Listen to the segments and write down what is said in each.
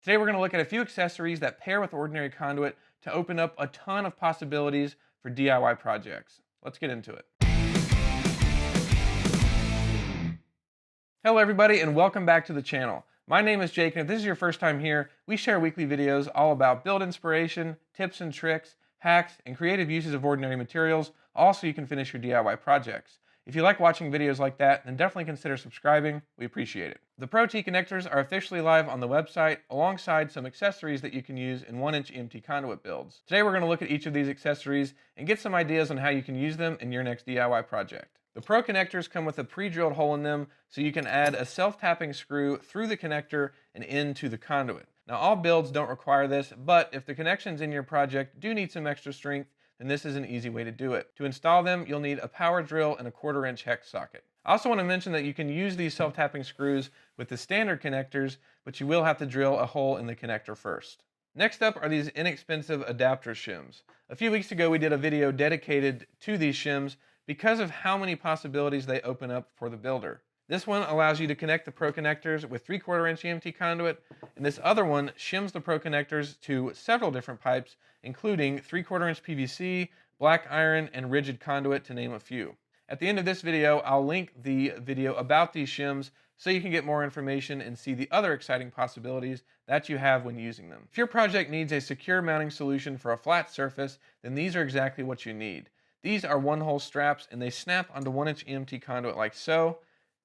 Today we're going to look at a few accessories that pair with ordinary conduit to open up a ton of possibilities for DIY projects. Let's get into it. Hello everybody and welcome back to the channel. My name is Jake, and if this is your first time here, we share weekly videos all about build inspiration, tips and tricks, hacks, and creative uses of ordinary materials, all so you can finish your DIY projects. If you like watching videos like that, then definitely consider subscribing. We appreciate it. The Pro T connectors are officially live on the website alongside some accessories that you can use in 1-inch EMT conduit builds. Today we're going to look at each of these accessories and get some ideas on how you can use them in your next DIY project. The Pro connectors come with a pre-drilled hole in them, so you can add a self-tapping screw through the connector and into the conduit. Now all builds don't require this, but if the connections in your project do need some extra strength, then this is an easy way to do it. To install them, you'll need a power drill and a 1/4-inch hex socket. I also want to mention that you can use these self-tapping screws with the standard connectors, but you will have to drill a hole in the connector first. Next up are these inexpensive adapter shims. A few weeks ago we did a video dedicated to these shims because of how many possibilities they open up for the builder. This one allows you to connect the Pro connectors with 3/4-inch EMT conduit, and this other one shims the Pro connectors to several different pipes, including 3/4-inch PVC, black iron, and rigid conduit, to name a few. At the end of this video, I'll link the video about these shims so you can get more information and see the other exciting possibilities that you have when using them. If your project needs a secure mounting solution for a flat surface, then these are exactly what you need. These are one-hole straps, and they snap onto 1-inch EMT conduit like so.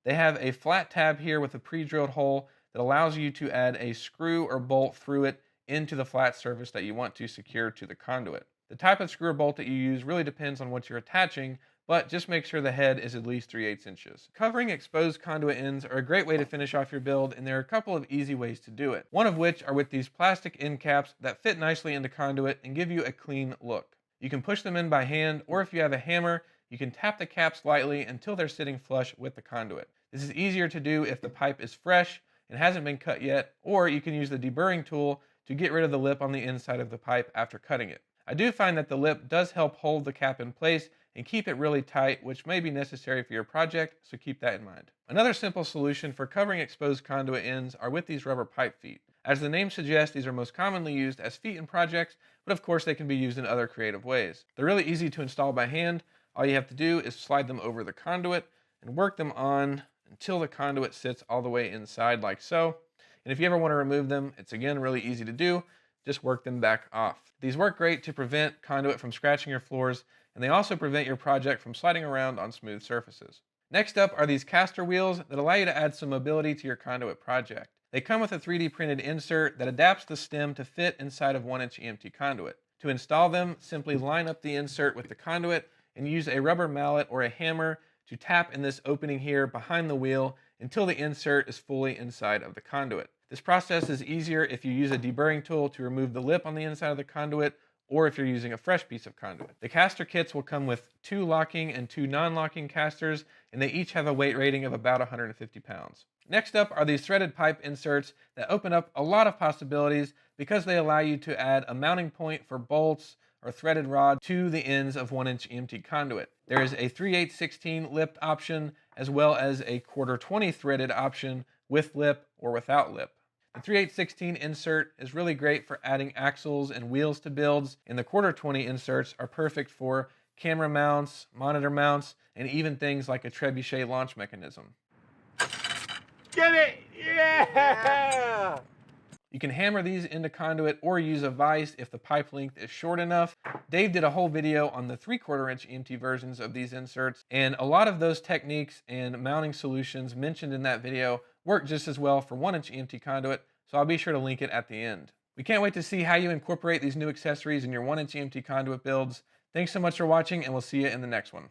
They have a flat tab here with a pre-drilled hole that allows you to add a screw or bolt through it into the flat surface that you want to secure to the conduit. The type of screw or bolt that you use really depends on what you're attaching, but just make sure the head is at least 3/8 inches. Covering exposed conduit ends are a great way to finish off your build, and there are a couple of easy ways to do it. One of which are with these plastic end caps that fit nicely into conduit and give you a clean look. You can push them in by hand, or if you have a hammer, you can tap the caps lightly until they're sitting flush with the conduit. This is easier to do if the pipe is fresh and hasn't been cut yet, or you can use the deburring tool to get rid of the lip on the inside of the pipe after cutting it. I do find that the lip does help hold the cap in place and keep it really tight, which may be necessary for your project, so keep that in mind. Another simple solution for covering exposed conduit ends are with these rubber pipe feet. As the name suggests, these are most commonly used as feet in projects, but of course they can be used in other creative ways. They're really easy to install by hand. All you have to do is slide them over the conduit and work them on until the conduit sits all the way inside like so. And if you ever want to remove them, it's again really easy to do. Just work them back off. These work great to prevent conduit from scratching your floors, and they also prevent your project from sliding around on smooth surfaces. Next up are these caster wheels that allow you to add some mobility to your conduit project. They come with a 3D printed insert that adapts the stem to fit inside of 1-inch EMT conduit. To install them, simply line up the insert with the conduit and use a rubber mallet or a hammer to tap in this opening here behind the wheel until the insert is fully inside of the conduit. This process is easier if you use a deburring tool to remove the lip on the inside of the conduit, or if you're using a fresh piece of conduit. The caster kits will come with 2 locking and 2 non-locking casters, and they each have a weight rating of about 150 pounds. Next up are these threaded pipe inserts that open up a lot of possibilities because they allow you to add a mounting point for bolts or threaded rod to the ends of 1-inch EMT conduit. There is a 3/8/16 lipped option, as well as a 1/4-20 threaded option with lip or without lip. The 3/8/16 insert is really great for adding axles and wheels to builds, and the 1/4-20 inserts are perfect for camera mounts, monitor mounts, and even things like a trebuchet launch mechanism. Get it! Yeah! You can hammer these into conduit or use a vise if the pipe length is short enough. Dave did a whole video on the 3/4-inch EMT versions of these inserts, and a lot of those techniques and mounting solutions mentioned in that video work just as well for 1-inch EMT conduit, so I'll be sure to link it at the end. We can't wait to see how you incorporate these new accessories in your 1-inch EMT conduit builds. Thanks so much for watching, and we'll see you in the next one.